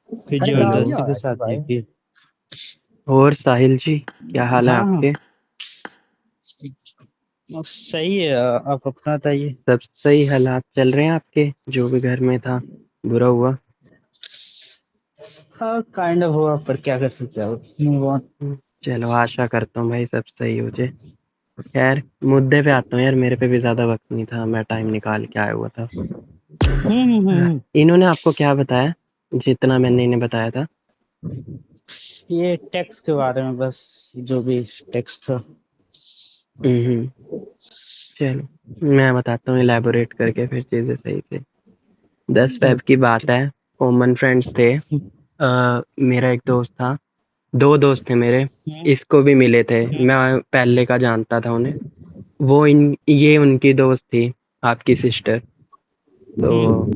फिर अरे बढ़िया जबरदस्ती के है साथ नहीं भाई। की। और साहिल जी, क्या हाल है हाँ हाँ, आपके? सही है। आप अपना बताइए। सब सही हालात चल रहे हैं आपके? जो भी घर में था बुरा हुआ? हाँ काइंड ऑफ हुआ, पर क्या कर सकते हो, मूव ऑन। चलो आशा करता हूँ भाई सब सही हो जाए। खैर, मुद्दे पे आता हूँ यार, मेरे पे भी ज्यादा वक्त नहीं था, मैं टाइम निकाल के आया हुआ था। हाँ, हम्म। इन्होंने आपको क्या बताया जितना मैंने इन्हें बताया था? ये टैक्स के बारे में बस, जो भी टैक्स था। हम्म। चलो मैं बताता हूँ इलैबोरेट करके फिर चीजें सही से। 10 फेब की बात है। कॉमन फ्रेंड्स थे। मेरा एक दोस्त था, दो दोस्त थे मेरे। इसको भी मिले थे, मैं पहले का जानता था उन्हें। वो इन ये उनकी दोस्त थी, आपकी सिस्टर। तो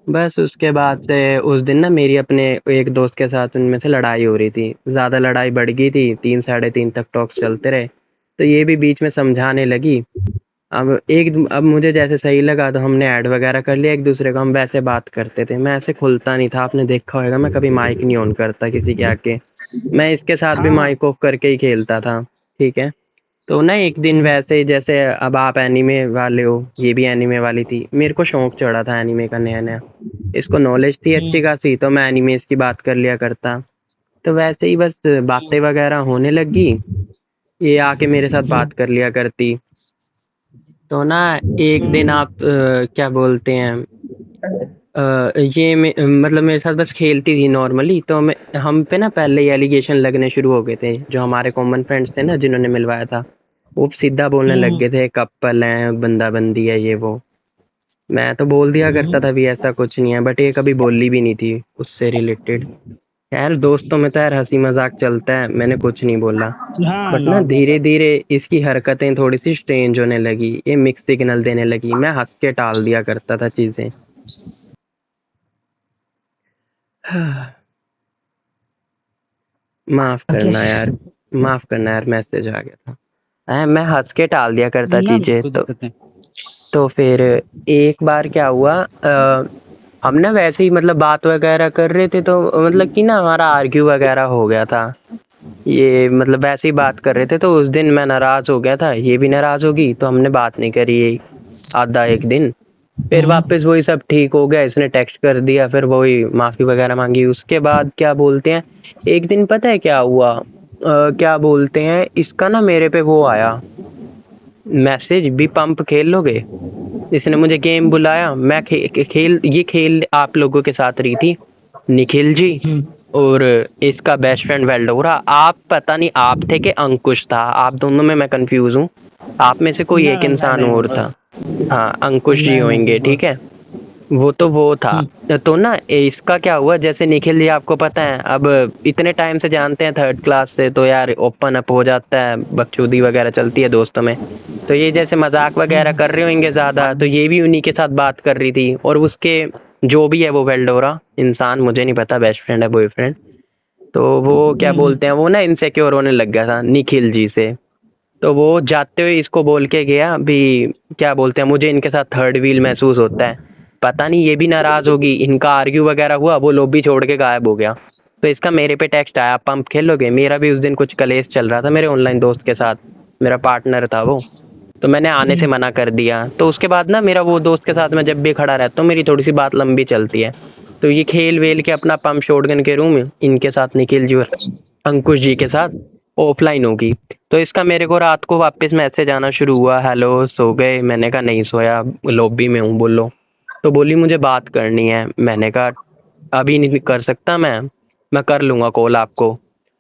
बस उसके बाद से उस दिन ना मेरी अपने एक दोस्त के साथ उनमें से लड़ाई हो रही थी, ज़्यादा लड़ाई बढ़ गई थी, 3 साढ़े 3 तक टॉक्स चलते रहे। तो ये भी बीच में समझाने लगी। अब मुझे जैसे सही लगा तो हमने ऐड वगैरह कर लिया एक दूसरे को, हम वैसे बात करते थे। मैं ऐसे खुलता नहीं था, आपने देखा होगा मैं कभी माइक नहीं ऑन करता किसी के आगे। मैं इसके साथ भी हाँ। माइक ऑफ करके ही खेलता था। ठीक है। तो ना एक दिन वैसे ही, जैसे अब आप एनीमे वाले हो, ये भी एनीमे वाली थी, मेरे को शौक चढ़ा था एनीमे का नया नया। इसको नॉलेज थी अच्छी खासी, तो मैं एनीमेस की बात कर लिया करता। तो वैसे ही बस बातें वगैरह होने लगी। ये आके मेरे साथ बात कर लिया करती। तो ना एक दिन आप क्या बोलते हैं, मतलब मेरे साथ बस खेलती थी नॉर्मली। तो हम पे ना पहले ही एलिगेशन लगने शुरू हो गए थे, जो हमारे कॉमन फ्रेंड्स थे ना जिन्होंने मिलवाया था। वो सीधा बोलने लग गए थे कपल हैं, बंदा बंदी है, ये वो। मैं तो बोल दिया करता था भी ऐसा कुछ नहीं है, बट ये कभी बोली भी नहीं थी उससे रिलेटेड। खैर दोस्तों में तो यार हंसी मजाक चलता है, मैंने कुछ नहीं बोला। हाँ बट ना नॉर्मल धीरे है। धीरे इसकी हरकतें थोड़ी सी स्ट्रेंज होने लगी, ये मिक्स सिग्नल देने लगी, मैं हंस के टाल दिया करता था चीजें। माफ ओके। करना यार, माफ करना यार, मैसेज आ गया था। मैं हंस के टाल दिया करता ना चीजें। कोई तो दिक्कत नहीं। तो फिर एक बार क्या हुआ, हम ना वैसे ही मतलब बात वगैरह कर रहे थे, तो मतलब कि ना हमारा आर्ग्यू वगैरह हो गया था। ये मतलब वैसे ही बात कर रहे थे, तो उस दिन मैं नाराज हो गया था, ये भी नाराज होगी, तो हमने बात नहीं करी आधा एक दिन। फिर वापस वही सब ठीक हो गया, इसने टेक्स्ट कर दिया, फिर वही माफी वगैरह मांगी। उसके बाद क्या बोलते हैं, एक दिन पता है क्या हुआ, क्या बोलते हैं, इसका ना मेरे पे वो आया मैसेज, भी पंप खेल लोगे। इसने मुझे गेम बुलाया, मैं खेल, ये खेल आप लोगों के साथ रही थी, निखिल जी और इसका बेस्ट फ्रेंड वेल्डोरा। आप पता नहीं आप थे कि अंकुश था, आप दोनों में मैं कंफ्यूज हूँ। आप में से कोई ना एक ना, मैं इंसान नहीं और हूँ। था। हाँ अंकुश जी मैं नहीं होंगे, हूँ। ठीक है। वो तो वो था। तो ना इसका क्या हुआ, जैसे निखिल जी आपको पता है, अब इतने टाइम से जानते हैं, 3rd क्लास से, तो यार ओपन अप हो जाता है, बकचोदी वगैरह चलती है दोस्तों में। तो ये जैसे मजाक वगैरह कर रहे होंगे ज्यादा, तो ये भी उन्हीं के साथ बात कर रही थी, और उसके जो भी है वो वेल्डोरा इंसान, मुझे नहीं पता बेस्ट फ्रेंड है बॉयफ्रेंड। तो वो क्या बोलते हैं, वो ना इनसिक्योर होने लग गया था निखिल जी से। तो वो जाते हुए इसको बोल के गया भी, क्या बोलते हैं, मुझे इनके साथ थर्ड व्हील महसूस होता है। पता नहीं ये भी नाराज होगी, इनका आर्ग्यू वगैरह हुआ, वो लॉबी छोड़ के गायब हो गया। तो इसका मेरे पे टेक्स्ट आया, पंप खेलोगे। मेरा भी उस दिन कुछ कलेश चल रहा था मेरे ऑनलाइन दोस्त के साथ, मेरा पार्टनर था वो। तो मैंने आने से मना कर दिया। तो उसके बाद ना मेरा वो दोस्त के साथ मैं जब भी खड़ा रहता हूँ, मेरी थोड़ी सी बात लंबी चलती है। तो ये खेल वेल के अपना पंप शॉटगन के रूम इनके साथ, निखिल जी और अंकुश जी के साथ ऑफलाइन होगी। तो इसका मेरे को रात को वापस मैसेज आना शुरू हुआ, हेलो सो गए। मैंने कहा नहीं सोया, लॉबी में हूँ, बोलो। तो बोली मुझे बात करनी है। मैंने कहा अभी नहीं कर सकता मैं कर लूंगा कॉल आपको।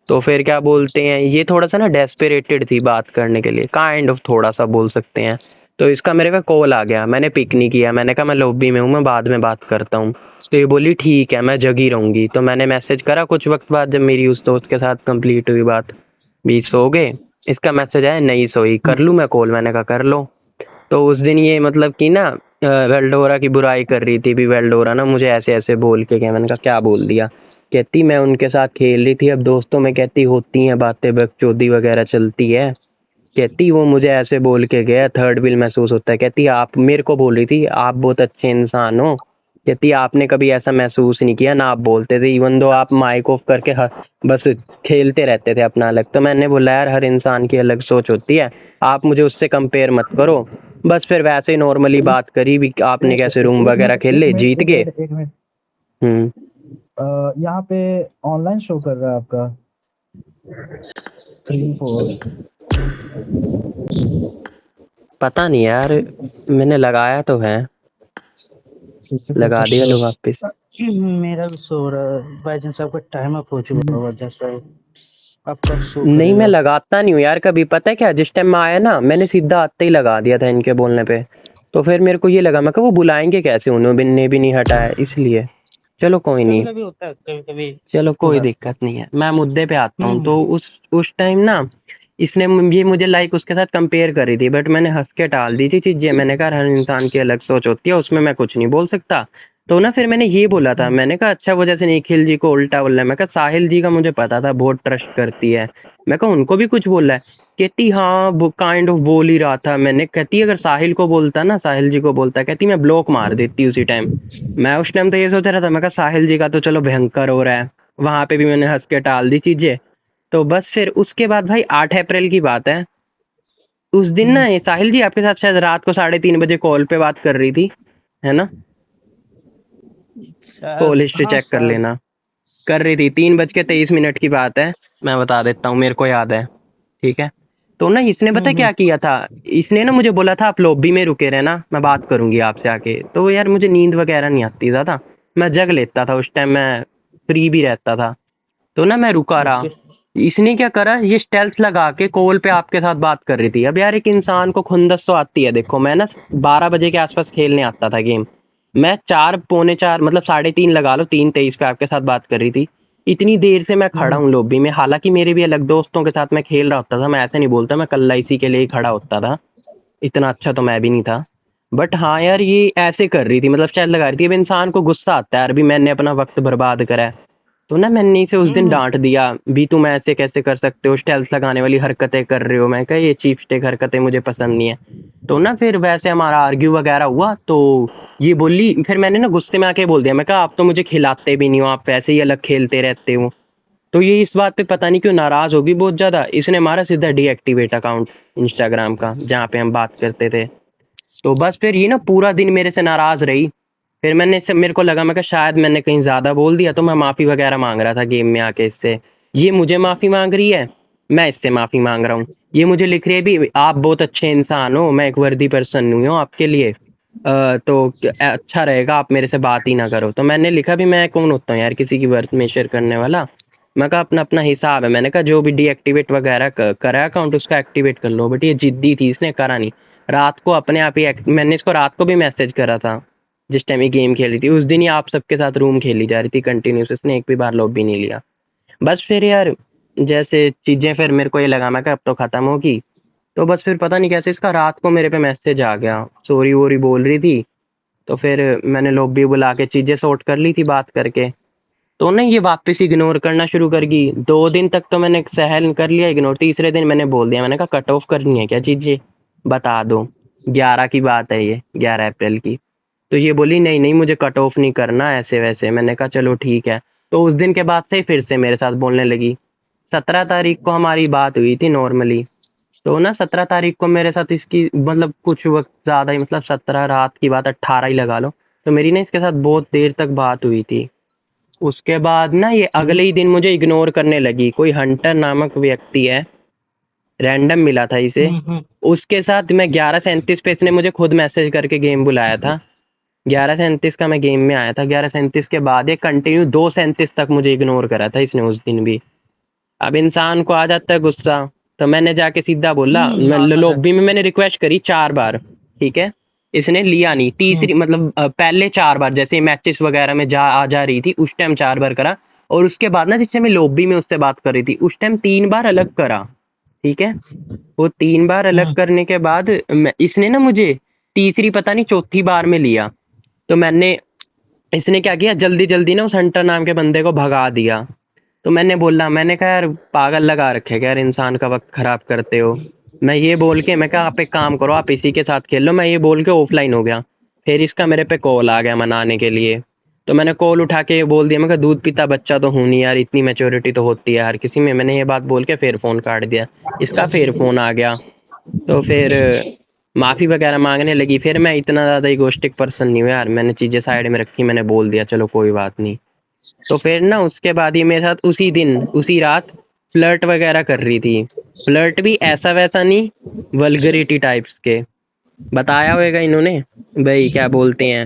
तो फिर क्या बोलते हैं, ये थोड़ा सा ना डेस्परेटेड थी बात करने के लिए, काइंड ऑफ थोड़ा सा बोल सकते हैं। तो इसका मेरे पे कॉल आ गया, मैंने पिक नहीं किया, मैंने कहा मैं लॉबी में हूँ, मैं बाद में बात करता हूँ। तो ये बोली ठीक है मैं जगी रहूंगी। तो मैंने मैसेज करा कुछ वक्त बाद, जब मेरी उस दोस्त के साथ कंप्लीट हुई बात, भी सो गए। इसका मैसेज आया नहीं सोई, कर लूँ मैं कॉल। मैंने कहा कर लो। तो उस दिन ये मतलब कि ना वेल्डोरा की बुराई कर रही थी भी, वेल्डोरा ना मुझे ऐसे ऐसे बोल के गया। मैंने कहा क्या बोल दिया? कहती मैं उनके साथ खेल रही थी, अब दोस्तों में कहती होती हैं बातें, बकचोदी वगैरह चलती है। कहती वो मुझे ऐसे बोल के गया, थर्ड व्हील महसूस होता है। कहती आप मेरे को बोल रही थी आप बहुत अच्छे इंसान हो, कहती आपने कभी ऐसा महसूस नहीं किया ना, आप बोलते थे इवन दो आप माइक ऑफ करके बस खेलते रहते थे अपना अलग। तो मैंने बोला यार हर इंसान की अलग सोच होती है, आप मुझे उससे कंपेयर मत करो। बस फिर वैसे ही नॉर्मली बात करी भी, आपने कैसे रूम एक वगैरह मिनट खेल एक ले, मिनट जीत एक गए। मिनट एक मिनट हम्म। यहाँ पे ऑनलाइन शो कर रहा है आपका 3 4। पता नहीं यार, मैंने लगाया तो है, लगा दिया लो वापस। मेरा भी सो रहा है बाई चांस, आपका टाइम अप हो चुका होगा जैसा आपका शो नहीं मैं करेगा। लगाता नहीं हूँ यार कभी, पता है क्या, जिस टाइम मैं आया ना मैंने सीधा आते ही लगा दिया था इनके बोलने पे। तो फिर मेरे को ये लगा मैं कि वो बुलाएंगे कैसे, उन्होंने भी नहीं हटाया इसलिए। चलो कोई कभी नहीं, कभी होता है, कभी कभी चलो हो कोई जाता है। दिक्कत नहीं है। मैं मुद्दे पे आता हूँ। तो हम्म उस टाइम ना इसने ये मुझे लाइक उसके साथ कंपेयर करी थी, बट मैंने हंस के टाल दी थी चीजें। मैंने कहा हर इंसान की अलग सोच होती है, उसमें मैं कुछ नहीं बोल सकता। तो ना फिर मैंने ये बोला था, मैंने कहा अच्छा वो जैसे निखिल जी को उल्टा बोल रहा है, मैं कहा साहिल जी का मुझे पता था बहुत ट्रस्ट करती है, मैं कहा उनको भी कुछ बोला है। कहती हाँ वो काइंड ऑफ बोल ही रहा था। मैंने कहती अगर साहिल को बोलता ना, साहिल जी को बोलता, कहती मैं ब्लॉक मार देती उसी टाइम। मैं उस टाइम तो ये सोच रहा था, मैं कहा साहिल जी का तो चलो भयंकर हो रहा है, वहां पे भी मैंने हंस के टाल दी चीजें। तो बस फिर उसके बाद भाई 8 अप्रैल की बात है, उस दिन ना ये साहिल जी आपके साथ शायद रात को 3:30 बजे कॉल पे बात कर रही थी, है ना? कॉल हिस्ट्री हाँ चेक कर शायद। लेना। कर रही थी, 3:23 की बात है, मैं बता देता हूँ, मेरे को याद है। ठीक है। तो ना इसने पता हम्म क्या किया था, इसने ना मुझे बोला था आप लॉबी में रुके रहना, मैं बात करूंगी आपसे आके। तो यार मुझे नींद वगैरह नहीं आती ज्यादा, मैं जग लेता था उस टाइम, मैं फ्री भी रहता था। तो ना मैं रुका रहा। ओके। इसने क्या करा, ये स्टेल्थ लगा के कॉल पे आपके साथ बात कर रही थी। अब यार एक इंसान को खुंदस तो आती है, देखो मैं ना 12 बजे के आसपास खेलने आता था गेम, मैं 4 पौने 4 मतलब 3:30 लगा लो, 3:23 पे आपके साथ बात कर रही थी। इतनी देर से मैं खड़ा हूँ लॉबी में, हालांकि मेरे भी अलग दोस्तों के साथ मैं खेल रहा होता था, मैं ऐसे नहीं बोलता मैं कल्ला इसी के लिए ही खड़ा होता था, इतना अच्छा तो मैं भी नहीं था। बट हाँ यार ये ऐसे कर रही थी, मतलब शायद लगा रही थी। अब इंसान को गुस्सा आता है यार, भी मैंने अपना वक्त बर्बाद करा है। तो ना मैंने इसे उस दिन हम्म डांट दिया, भी तुम ऐसे कैसे कर सकते हो, स्टेल्स लगाने वाली हरकतें कर रहे हो। मैं कहा ये चीप स्टेक हरकतें मुझे पसंद नहीं है। तो ना फिर वैसे हमारा आर्ग्यू वगैरह हुआ। तो ये बोली, फिर मैंने ना गुस्से में आके बोल दिया, मैं कहा आप तो मुझे खिलाते भी नहीं हो, आप वैसे ही अलग खेलते रहते हो। तो ये इस बात पे पता नहीं क्यों नाराज होगी बहुत ज्यादा, इसने हमारा सीधा डीएक्टिवेट अकाउंट इंस्टाग्राम का जहाँ पे हम बात करते थे। तो बस फिर ये ना पूरा दिन मेरे से नाराज रही। फिर मैंने इससे, मेरे को लगा मैं कि शायद मैंने कहीं ज्यादा बोल दिया, तो मैं माफी वगैरह मांग रहा था गेम में आके इससे। ये मुझे माफी मांग रही है, मैं इससे माफी मांग रहा हूँ। ये मुझे लिख रही है भी आप बहुत अच्छे इंसान हो, मैं एक वर्दी पर्सन हुई हूँ आपके लिए, तो अच्छा रहेगा आप मेरे से बात ही ना करो। तो मैंने लिखा भी मैं कौन होता हूँ यार किसी की वर्थ मेजर करने वाला। मैं कहा अपना अपना हिसाब है, मैंने कहा जो भी डीएक्टिवेट वगैरह करा अकाउंट उसका एक्टिवेट कर लो। बट ये जिद्दी थी, इसने करा नहीं। रात को अपने आप ही मैंने इसको रात को भी मैसेज करा था, जिस टाइम ये गेम खेली थी उस दिन ही आप सबके साथ रूम खेली जा रही थी कंटिन्यूस, इसने एक भी बार लॉबी नहीं लिया। बस फिर यार जैसे चीजें, फिर मेरे को ये लगा मैं कि अब तो खत्म होगी। तो बस फिर पता नहीं कैसे इसका रात को मेरे पे मैसेज आ गया, सॉरी वोरी बोल रही थी। तो फिर मैंने लॉबी बुला के चीजें सॉर्ट कर ली थी बात करके। तो ना ये वापस इग्नोर करना शुरू कर गई। 2 दिन तक तो मैंने सहन कर लिया इग्नोर, तीसरे दिन मैंने बोल दिया, मैंने कहा कट ऑफ करनी है क्या चीजें, बता दो। 11 की बात है ये, 11 अप्रैल की। तो ये बोली नहीं नहीं मुझे कट ऑफ नहीं करना ऐसे वैसे। मैंने कहा चलो ठीक है। तो उस दिन के बाद से ही फिर से मेरे साथ बोलने लगी। 17 तारीख को हमारी बात हुई थी नॉर्मली। तो ना 17 तारीख को मेरे साथ इसकी मतलब कुछ वक्त ज्यादा ही, मतलब 17 रात की बात, 18 ही लगा लो। तो मेरी ना इसके साथ बहुत देर तक बात हुई थी। उसके बाद ना ये अगले ही दिन मुझे इग्नोर करने लगी। कोई हंटर नामक व्यक्ति है, रैंडम मिला था इसे, हम्म। उसके साथ मैं 11:37 पे, इसने मुझे खुद मैसेज करके गेम बुलाया था। 11:37 का मैं गेम में आया था, 11:37 के बाद ये कंटिन्यू 2:37 तक मुझे इग्नोर करा था इसने उस दिन भी। अब इंसान को आ जाता है गुस्सा। तो मैंने जाके सीधा बोला, मैं आता है। लॉबी में मैंने रिक्वेस्ट करी 4 बार, ठीक है, इसने लिया नहीं। तीसरी मतलब पहले 4 बार जैसे मैचेस वगैरह में आ जा रही थी उस टाइम 4 बार करा। और उसके बाद ना जिस टाइम मैं लॉबी में उससे बात कर रही थी उस टाइम 3 बार अलग करा, ठीक है। वो 3 बार अलग करने के बाद इसने ना मुझे तीसरी पता नहीं चौथी बार में लिया। तो मैंने, इसने क्या किया जल्दी जल्दी ना उस हंटर नाम के बंदे को भगा दिया। तो मैंने बोला, मैंने कहा यार पागल लगा रखे क्या यार, इंसान का वक्त खराब करते हो। मैं ये बोल के, मैं कहा आप एक काम करो आप इसी के साथ खेल लो, मैं ये बोल के ऑफलाइन हो गया। फिर इसका मेरे पे कॉल आ गया मनाने के लिए, तो मैंने कॉल उठा के ये बोल दिया, मैं कहा दूध पीता बच्चा तो हूँ नहीं यार, इतनी मैच्योरिटी तो होती है हर किसी में। मैंने ये बात बोल के फिर फ़ोन काट दिया। इसका फिर फ़ोन आ गया, तो फिर माफ़ी वगैरह माँगने लगी। फिर मैं इतना ज़्यादा इगोइस्टिक पर्सन नहीं हूँ यार, मैंने चीज़ें साइड में रखी, मैंने बोल दिया चलो कोई बात नहीं। तो फिर ना उसके बाद ये मेरे साथ उसी दिन उसी रात फ्लर्ट वगैरह कर रही थी। फ्लर्ट भी ऐसा वैसा नहीं, वल्गरिटी टाइप्स के। बताया होगा इन्होंने, भाई क्या बोलते हैं,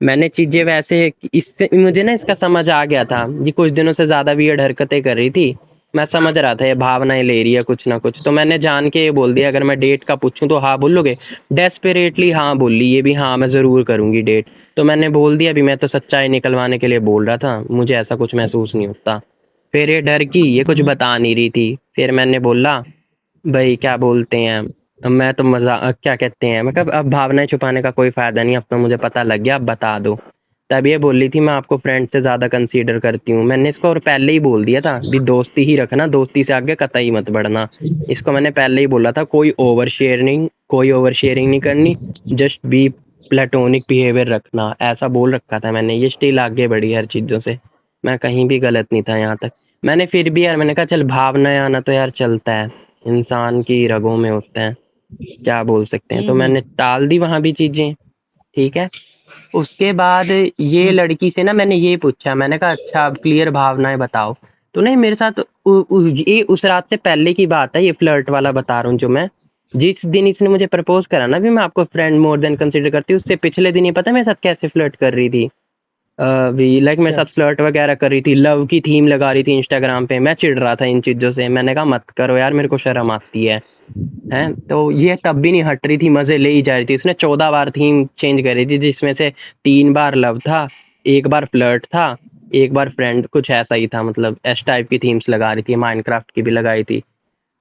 मैंने चीजें वैसे इससे मुझे ना इसका समझ आ गया था, ये कुछ दिनों से ज्यादा वियर्ड हरकतें कर रही थी। मैं समझ रहा था ये भावनाएं ले रही है कुछ ना कुछ, तो मैंने जान के ये बोल दिया अगर मैं डेट का पूछूं तो हाँ बोलोगे। डेस्परेटली हाँ बोली ये भी, हाँ मैं जरूर करूंगी डेट। तो मैंने बोल दिया अभी मैं तो सच्चाई निकलवाने के लिए बोल रहा था, मुझे ऐसा कुछ महसूस नहीं होता। फिर ये डर की ये कुछ बता नहीं रही थी। फिर मैंने बोला भाई क्या बोलते हैं, मैं तो क्या कहते हैं, मतलब अब भावनाएं छुपाने का कोई फायदा नहीं, अब तो मुझे पता लग गया, अब बता दो। तब ये बोल रही थी मैं आपको फ्रेंड से ज्यादा कंसीडर करती हूँ। मैंने इसको और पहले ही बोल दिया था भी दोस्ती ही रखना, दोस्ती से आगे कतई मत बढ़ना। इसको मैंने पहले ही बोला था कोई ओवर शेयरिंग नहीं करनी, जस्ट बी प्लेटोनिक बिहेवियर रखना, ऐसा बोल रखा था मैंने। ये स्टिल आगे बढ़ी हर चीजों से, मैं कहीं भी गलत नहीं था यहाँ तक। मैंने फिर भी यार मैंने कहा चल भावनाएं आना तो यार चलता है, इंसान की रगों में होते हैं, क्या बोल सकते हैं। तो मैंने टाल दी वहां भी चीजें, ठीक है। उसके बाद ये लड़की से ना मैंने ये पूछा, मैंने कहा अच्छा अब क्लियर भावनाएं बताओ। तो नहीं मेरे साथ ये उस रात से पहले की बात है, ये फ्लर्ट वाला बता रहा हूँ जो मैं, जिस दिन इसने मुझे प्रपोज करा ना भी मैं आपको फ्रेंड मोर देन कंसीडर करती हूँ, उससे पिछले दिन ही पता है मेरे साथ कैसे फ्लर्ट कर रही थी। भी लाइक मेरे अच्छा। साथ फ्लर्ट वगैरह कर रही थी, लव की थीम लगा रही थी इंस्टाग्राम पे। मैं चिढ़ रहा था इन चीजों से, मैंने कहा मत करो यार मेरे को शर्म आती है। हैं तो ये तब भी नहीं हट रही थी, मजे ले ही जा रही थी। इसने 14 बार थीम चेंज करी थी, जिसमें से 3 बार लव था, एक बार फ्लर्ट था, एक बार फ्रेंड, कुछ ऐसा ही था। मतलब एस टाइप की थीम्स लगा रही थी, माइनक्राफ्ट की भी लगाई थी।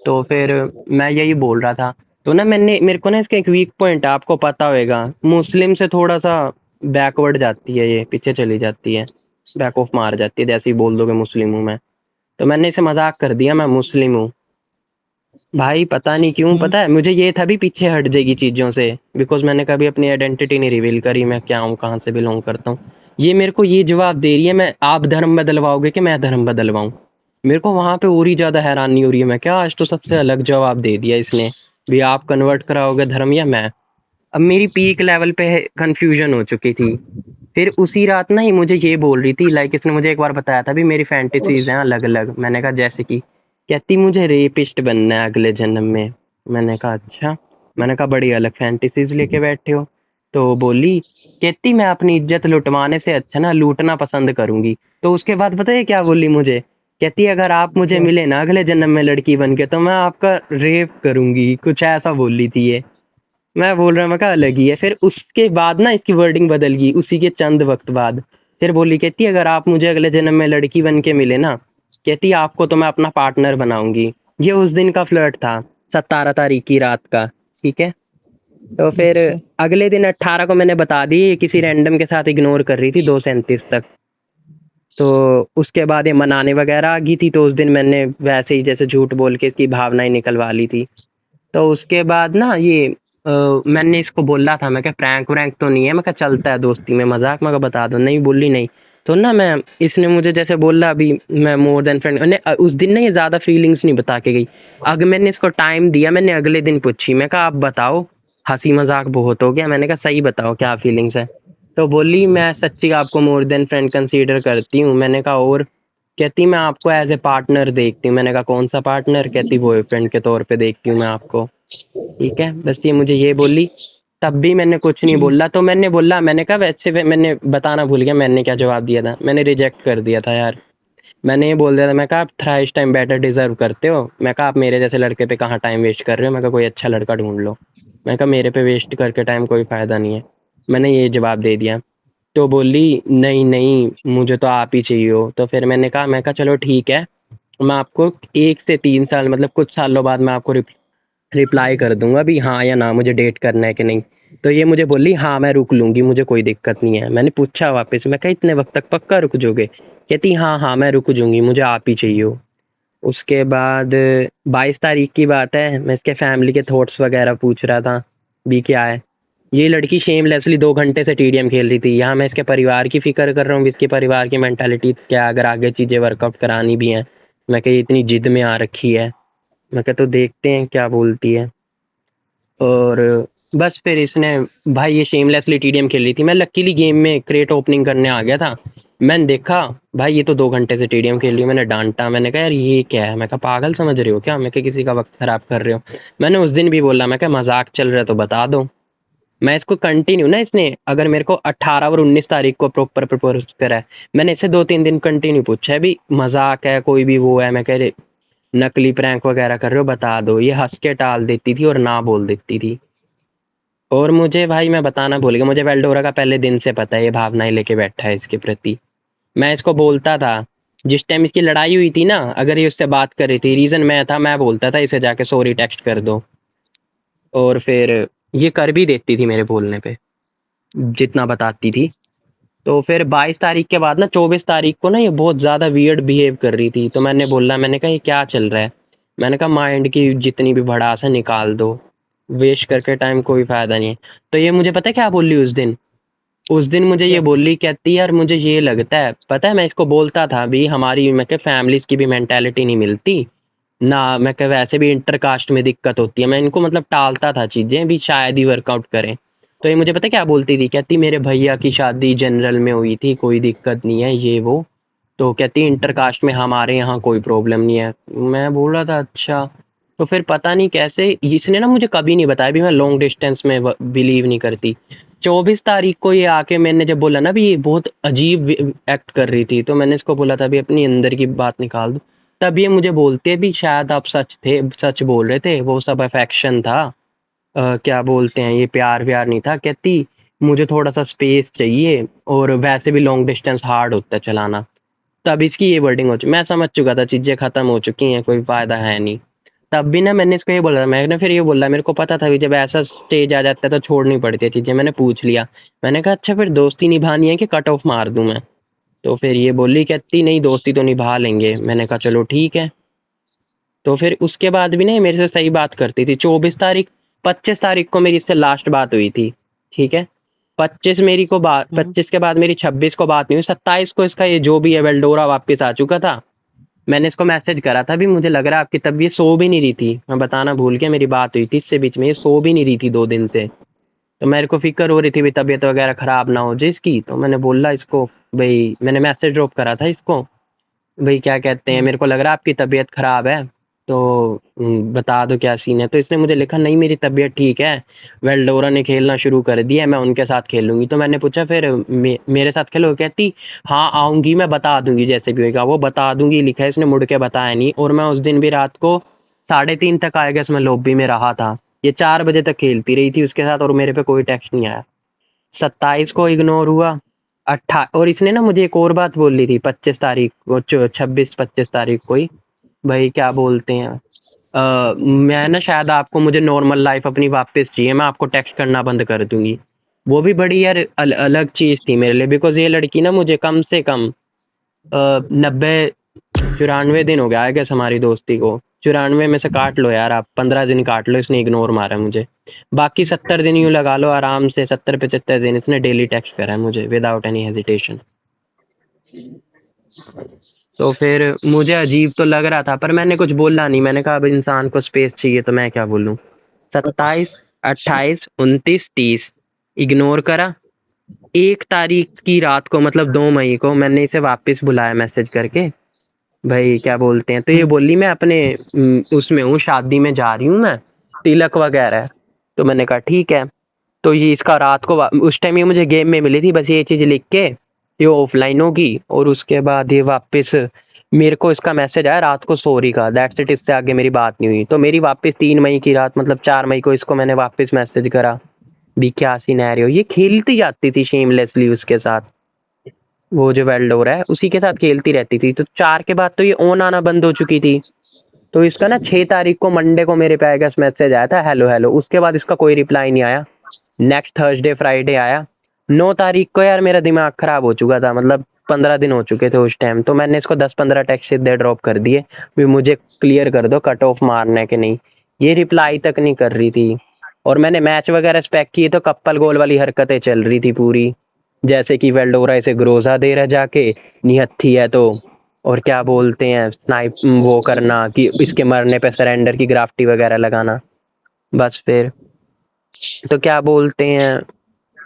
तो फिर मैं यही बोल रहा था। तो ना मेरे को ना इसका एक वीक पॉइंट है, आपको पता होगा, मुस्लिम से थोड़ा सा बैकवर्ड जाती है, ये पीछे चली जाती है, बैक ऑफ मार जाती है जैसे ही बोल दोगे मुस्लिम हूँ मैं। तो मैंने इसे मजाक कर दिया मैं मुस्लिम हूँ। भाई पता नहीं क्यों, पता है मुझे ये था भी पीछे हट जाएगी चीजों से, बिकॉज मैंने कभी अपनी आइडेंटिटी नहीं रिवील करी, मैं क्या हूँ कहाँ से बिलोंग करता हूँ। ये मेरे को ये जवाब दे रही है, मैं आप धर्म बदलवाओगे कि मैं धर्म बदलवाऊं। मेरे को वहां पे और ही ज्यादा हैरानी हो रही है, मैं क्या आज तो सबसे अलग जवाब दे दिया इसने भी, आप कन्वर्ट कराओगे धर्म या मैं। अब मेरी पीक लेवल पे कंफ्यूजन हो चुकी थी। फिर उसी रात ना ही मुझे ये बोल रही थी, लाइक इसने मुझे एक बार बताया था भी मेरी फैंटेसीज हैं अलग अलग। मैंने कहा जैसे कि, कहती मुझे रेपिस्ट बनना है अगले जन्म में। मैंने कहा अच्छा। मैंने कहा बड़ी अलग फैंटेसीज लेके बैठे हो। तो बोली, कहती मैं अपनी इज्जत लुटवाने से अच्छा ना लूटना पसंद करूंगी। तो उसके बाद पता है क्या बोली मुझे, कहती अगर आप मुझे क्या? मिले ना अगले जन्म में लड़की बन के तो मैं आपका रेप करूंगी, कुछ ऐसा बोली थी ये। मैं बोल रहा मैं कहा अलग ही है। फिर उसके बाद ना इसकी वर्डिंग बदल गई उसी के चंद वक्त बाद। फिर बोली, कहती अगर आप मुझे अगले जन्म में लड़की बन के मिले ना, कहती आपको तो मैं अपना पार्टनर बनाऊंगी। ये उस दिन का फ्लर्ट था, 17 तारीख की रात का, ठीक है। तो फिर अच्छा। अगले दिन 18 को मैंने बता दी, ये किसी रैंडम के साथ इग्नोर कर रही थी 2:37 तक। तो उसके बाद ये मनाने वगैरह आ गई थी, तो उस दिन मैंने वैसे ही जैसे झूठ बोल के इसकी भावनाएं निकलवा ली थी। तो उसके बाद ना ये मैंने इसको बोला था, मैं क्या प्रैंक वैंक तो नहीं है, मैं क्या चलता है दोस्ती में मजाक, मैं क्या बता दो, नहीं बोली नहीं। तो ना मैं, इसने मुझे जैसे बोला अभी मैं मोर देन फ्रेंड, उस दिन ना ये ज्यादा फीलिंग्स नहीं बता के गई। अगर मैंने इसको टाइम दिया, मैंने अगले दिन पूछी, मैं कहा आप बताओ, हंसी मजाक बहुत हो गया, मैंने कहा सही बताओ क्या फीलिंग्स है। तो बोली मैं सच्ची आपको मोर देन फ्रेंड कंसीडर करती हूँ। मैंने कहा और, कहती मैं आपको एज ए पार्टनर देखती हूँ। मैंने कहा कौन सा पार्टनर, कहती बॉयफ्रेंड के तौर पे देखती हूँ मैं आपको, ठीक है। बस ये मुझे ये बोली, तब भी मैंने कुछ नहीं बोला। तो मैंने बोला, मैंने कहा वैसे मैंने बताना भूल गया मैंने क्या जवाब दिया था, मैंने रिजेक्ट कर दिया था यार। मैंने ये बोल दिया था, मैं कहा आप थ्राइस टाइम बेटर डिजर्व करते हो। मैं कहा आप मेरे जैसे लड़के पे कहाँ टाइम वेस्ट कर रहे हो, मैं कहा कोई अच्छा लड़का ढूंढ लो। मैं कहा मेरे पे वेस्ट करके टाइम कोई फायदा नहीं है, मैंने ये जवाब दे दिया। तो बोली नहीं नहीं मुझे तो आप ही चाहिए हो। तो फिर मैं कहा चलो ठीक है, मैं आपको 1 से 3 साल मतलब कुछ सालों बाद मैं आपको रिप्लाई कर दूंगा भी हाँ या ना मुझे डेट करना है कि नहीं। तो ये मुझे बोली हाँ मैं रुक लूंगी, मुझे कोई दिक्कत नहीं है। मैंने पूछा वापस, मैं कहा इतने वक्त तक पक्का रुक जाओगे, कहती हाँ हाँ मैं रुक जाऊंगी, मुझे आप ही चाहिए हो। उसके बाद 22 तारीख की बात है, मैं इसके फैमिली के थॉट्स वगैरह पूछ रहा था भी क्या है। ये लड़की शेमलेसली 2 घंटे से टीडीएम खेल रही थी। यहाँ मैं इसके परिवार की फ़िक्र कर रहा हूँ, इसके परिवार की मेंटालिटी क्या, अगर आगे चीज़ें वर्कआउट करानी भी हैं। मैं कहा ये इतनी ज़िद में आ रखी है। मैं कहा तो देखते हैं क्या बोलती है। और बस फिर इसने भाई ये शेमलेसली टीडीएम खेल रही थी। मैं लकीली गेम में क्रेट ओपनिंग करने आ गया था। मैंने देखा भाई ये तो 2 घंटे से टीडीएम खेल रही है। मैंने डाँटा, मैंने कहा यार ये क्या है? मैं कहा पागल समझ रहे हो क्या? मैं कहा किसी का वक़्त ख़राब कर रहे हो। मैंने उस दिन भी बोला, मैं कहा मज़ाक चल रहा है तो बता दो। मैं इसको कंटिन्यू ना, इसने अगर मेरे को 18 और 19 तारीख को प्रॉपर प्रपोज करा है, मैंने इसे 2-3 दिन कंटिन्यू पूछा है भी मजाक है कोई भी वो है, मैं कह रहे नकली प्रैंक वगैरह कर रहे हो बता दो। ये हंस के टाल देती थी और ना बोल देती थी। और मुझे भाई मैं बताना भूल गया, मुझे वेल्डोरा का पहले दिन से पता है ये भावनाएं लेके बैठा है इसके प्रति। मैं इसको बोलता था जिस टाइम इसकी लड़ाई हुई थी ना, अगर ये उससे बात कर रही थी, रीजन मैं था, मैं बोलता था इसे जाके सॉरी टेक्स्ट कर दो, और फिर ये कर भी देती थी मेरे बोलने पे जितना बताती थी। तो फिर 22 तारीख के बाद ना 24 तारीख को ना ये बहुत ज़्यादा वियर्ड बिहेव कर रही थी। तो मैंने बोला, मैंने कहा ये क्या चल रहा है? मैंने कहा माइंड की जितनी भी भड़ास है निकाल दो, वेस्ट करके टाइम कोई फ़ायदा नहीं है। तो ये मुझे पता है क्या बोल रही उस दिन मुझे ये क्या? बोल रही, कहती यार मुझे ये लगता है, पता है मैं इसको बोलता था भी हमारी, मैं क्या फैमिलीज़ की भी मेंटालिटी नहीं मिलती ना, मैं क्या वैसे भी इंटरकास्ट में दिक्कत होती है। मैं इनको मतलब टालता था चीज़ें भी शायद ही वर्कआउट करें। तो ये मुझे पता है क्या बोलती थी, कहती मेरे भैया की शादी जनरल में हुई थी, कोई दिक्कत नहीं है ये वो। तो कहती इंटरकास्ट में हमारे यहाँ कोई प्रॉब्लम नहीं है। मैं बोल रहा था अच्छा। तो फिर पता नहीं कैसे इसने ना मुझे कभी नहीं बताया भी, मैं लॉन्ग डिस्टेंस में बिलीव नहीं करती। 24 तारीख को ये आके मैंने जब बोला ना भी ये बहुत अजीब एक्ट कर रही थी, तो मैंने इसको बोला था भी अपनी अंदर की बात निकाल दो। तब ये मुझे बोलते भी शायद आप सच बोल रहे थे, वो सब अफेक्शन था। क्या बोलते हैं ये प्यार व्यार नहीं था। कहती मुझे थोड़ा सा स्पेस चाहिए, और वैसे भी लॉन्ग डिस्टेंस हार्ड होता है चलाना। तब इसकी ये वर्डिंग हो चुकी, मैं समझ चुका था चीज़ें खत्म हो चुकी हैं, कोई फायदा है नहीं। तब भी ना मैंने इसको ये बोला था, मैंने फिर ये बोला मेरे को पता था भी जब ऐसा स्टेज आ जाता है तो छोड़नी पड़ती है चीज़ें। मैंने पूछ लिया, मैंने कहा अच्छा फिर दोस्ती निभानी है कि कट ऑफ मार दूं मैं? तो फिर ये बोली, कहती नहीं दोस्ती तो निभा लेंगे। मैंने कहा चलो ठीक है। तो फिर उसके बाद भी ना ये मेरे से सही बात करती थी। 24 तारीख, 25 तारीख को मेरी इससे लास्ट बात हुई थी, ठीक है। 25 के बाद मेरी 26 को बात नहीं हुई। 27 को इसका ये जो भी है वेल्डोरा वापस आ चुका था। मैंने इसको मैसेज करा था भी मुझे लग रहा है आपकी तबीयत, सो भी नहीं रही थी, मैं बताना भूल गया, मेरी बात हुई थी इससे बीच में, ये सो भी नहीं रही थी 2 दिन से। तो मेरे को फिक्र हो रही थी भी तबीयत वगैरह खराब ना हो जाए इसकी। तो मैंने बोला इसको भाई, मैंने मैसेज ड्रॉप करा था इसको, भाई क्या कहते हैं मेरे को लग रहा है आपकी तबीयत खराब है, तो बता दो क्या सीन है। तो इसने मुझे लिखा नहीं मेरी तबीयत ठीक है, वेल्डोरा ने खेलना शुरू कर दिया है, मैं उनके साथ खेलूंगी। तो मैंने पूछा फिर मेरे साथ खेलो? कहती हाँ आऊंगी, मैं बता दूंगी जैसे भी होगा। वो बता दूंगी लिखा है, इसने मुड़ के बताया नहीं। और मैं उस दिन भी रात को 3:30 तक आएगा इसमें लॉबी में रहा था। ये 4 बजे तक खेलती रही थी उसके साथ, और मेरे पे कोई टेक्स्ट नहीं आया। 27 को इग्नोर हुआ। और इसने ना मुझे एक और बात बोल ली थी 25 तारीख को, 26-25 तारीख को ही, भाई क्या बोलते हैं मैं ना शायद आपको, मुझे नॉर्मल लाइफ अपनी वापस चाहिए, मैं आपको टेक्स्ट करना बंद कर दूंगी। वो भी बड़ी यार अलग चीज थी मेरे लिए, बिकॉज ये लड़की ना मुझे कम से कम 90-94 दिन हो गया है गैस हमारी दोस्ती को। 94 में से काट लो यार आप, 15 दिन काट लो, इसने इग्नोर मारा मुझे। बाकी 70 दिन यूं लगा लो आराम से, 70-75 दिन इसने डेली टेक्स्ट करा है मुझे विदाउट एनी हेजिटेशन। तो फिर मुझे अजीब तो लग रहा था, पर मैंने कुछ बोला नहीं। मैंने कहा अब इंसान को स्पेस चाहिए तो मैं क्या बोलूं। 27, 28, 29, 30 इग्नोर करा। 1 तारीख की रात को मतलब 2 मई को मैंने इसे वापस बुलाया मैसेज करके, भाई क्या बोलते हैं। तो ये बोली मैं अपने उसमें हूँ, शादी में जा रही हूँ मैं, तिलक वगैरह। तो मैंने कहा ठीक है। तो ये इसका रात को उस टाइम ये मुझे गेम में मिली थी, बस ये चीज़ लिख के ये ऑफलाइन होगी, और उसके बाद ये वापस मेरे को इसका मैसेज आया रात को सॉरी का, दैट्स इट। इससे आगे मेरी बात नहीं हुई। तो मेरी वापस 3 मई की रात मतलब 4 मई को इसको मैंने वापस मैसेज करा भी क्या सिनेरियो। ये खेलती जाती थी शेमलेसली उसके साथ, वो जो वेल्डोर है उसी के साथ खेलती रहती थी। तो 4 के बाद तो ये ऑन आना बंद हो चुकी थी। तो इसका ना 6 तारीख को मंडे को मेरे पे आएगा मैसेज आया था हेलो हेलो, उसके बाद इसका कोई रिप्लाई नहीं आया। नेक्स्ट थर्सडे फ्राइडे आया। 9 तारीख को यार मेरा दिमाग खराब हो चुका था, मतलब 15 दिन हो चुके थे उस टाइम। तो मैंने इसको 10-15 टेक्स्ट सीधे ड्रॉप कर दिए भी मुझे क्लियर कर दो कट ऑफ मारना है कि नहीं। ये रिप्लाई तक नहीं कर रही थी। और मैंने मैच वगैरह स्पेक किए तो कप्पल गोल वाली हरकतें चल रही थी पूरी, जैसे कि वेल्डोरा इसे ग्रोजा दे रहा जाके, निहत्थी है तो, और क्या बोलते हैं स्नाइप वो करना कि इसके मरने पे सरेंडर की ग्राफ्टी वगैरह लगाना। बस फिर तो क्या बोलते हैं,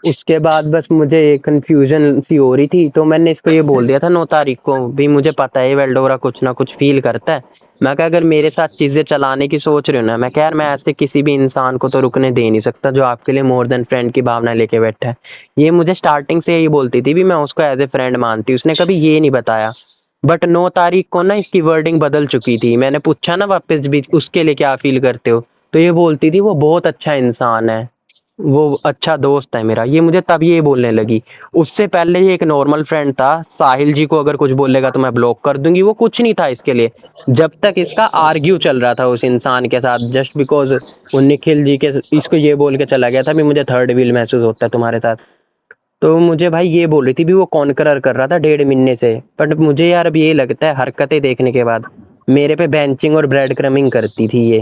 उसके बाद बस मुझे कंफ्यूजन सी हो रही थी, तो मैंने इसको ये बोल दिया था 9 तारीख को भी, मुझे पता है वेल्डोरा कुछ ना कुछ फील करता है। मैं कहा अगर मेरे साथ चीजें चलाने की सोच रहे हो ना, मैं कह यार मैं ऐसे किसी भी इंसान को तो रुकने दे नहीं सकता जो आपके लिए मोर देन फ्रेंड की भावना लेके बैठा है। ये मुझे स्टार्टिंग से यही बोलती थी भी, मैं उसको एज ए फ्रेंड मानती हूँ, उसने कभी ये नहीं बताया। बट 9 तारीख को ना इसकी वर्डिंग बदल चुकी थी। मैंने पूछा ना वापस भी उसके लिए क्या फील करते हो, तो ये बोलती थी वो बहुत अच्छा इंसान है, वो अच्छा दोस्त है मेरा। ये मुझे तब ये बोलने लगी। उससे पहले ये एक नॉर्मल फ्रेंड था, साहिल जी को अगर कुछ बोलेगा तो मैं ब्लॉक कर दूंगी, वो कुछ नहीं था इसके लिए। जब तक इसका आर्ग्यू चल रहा था उस इंसान के साथ, जस्ट बिकॉज वो निखिल जी के इसको ये बोल के चला गया था भी मुझे थर्ड व्हील महसूस होता है तुम्हारे साथ। तो मुझे भाई ये बोल रही थी भी वो कॉन्करर कर रहा था 1.5 महीने से। बट मुझे यार अब ये लगता है हरकतें देखने के बाद मेरे पे बेंचिंग और ब्रेड क्रमिंग करती थी ये,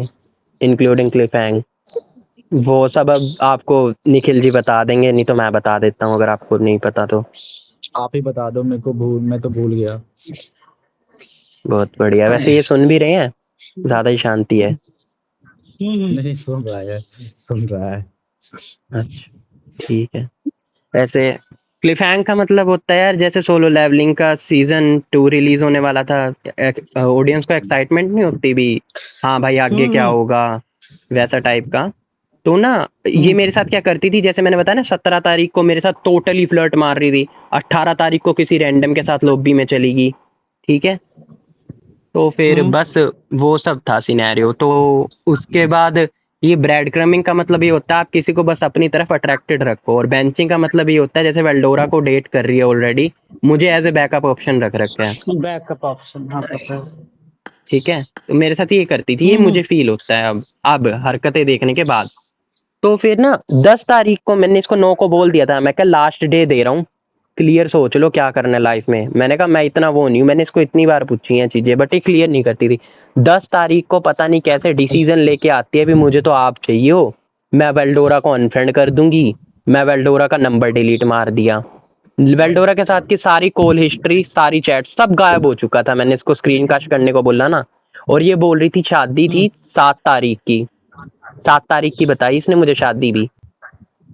इंक्लूडिंग क्लिफहैंग। वो सब अब आपको निखिल जी बता देंगे, नहीं तो मैं बता देता हूँ अगर आपको नहीं पता तो। आप ही बता दो मेरे को, मैं तो भूल गया। बहुत बढ़िया। वैसे ये सुन भी रहे हैं, ज्यादा ही शांति है। नहीं सुन रहा है, सुन रहा है। अच्छा ठीक है। वैसे क्लिफहैंग का मतलब होता है यार, जैसे सोलो लेवलिंग का सीजन 2 रिलीज होने वाला था, ऑडियंस को एक्साइटमेंट नहीं होती भी, हाँ भाई आगे क्या होगा, वैसा टाइप का। तो ना ये मेरे साथ क्या करती थी, जैसे मैंने बताया ना 17 तारीख को मेरे साथ टोटली फ्लर्ट मार रही थी, 18 तारीख को किसी रैंडम के साथ लॉबी में चली गई, ठीक है। तो फिर बस वो सब था सिनेरियो। तो उसके बाद ये ब्रेड क्रमिंग का मतलब ये होता है आप किसी को बस अपनी तरफ अट्रैक्टेड रखो, और बेंचिंग का मतलब ये होता है जैसे वेल्डोरा को डेट कर रही है ऑलरेडी, मुझे एज ए बैकअप ऑप्शन रख रखा है, बैकअप ऑप्शन, हाँ पता है। ठीक है। तो मेरे साथ ये करती थी, ये मुझे फील होता है अब हरकतें देखने के बाद। तो फिर ना 10 तारीख को मैंने इसको 9 को बोल दिया था, मैं कहा लास्ट डे दे रहा हूँ, क्लियर सोच लो क्या करना है लाइफ में। मैंने कहा मैं इतना वो नहीं हूँ, मैंने इसको इतनी बार पूछी हैं चीजें बट ये क्लियर नहीं करती थी। 10 तारीख को पता नहीं कैसे डिसीजन लेके आती है भी मुझे तो आप चाहिए हो, मैं वेल्डोरा को अनफ्रेंड कर दूंगी। मैं वेल्डोरा का नंबर डिलीट मार दिया, वेल्डोरा के साथ की सारी कॉल हिस्ट्री सारी चैट सब गायब हो चुका था। मैंने इसको स्क्रीन कास्ट करने को बोला ना, और ये बोल रही थी शादी थी 7 तारीख की, 7 तारीख की बताई इसने मुझे शादी भी।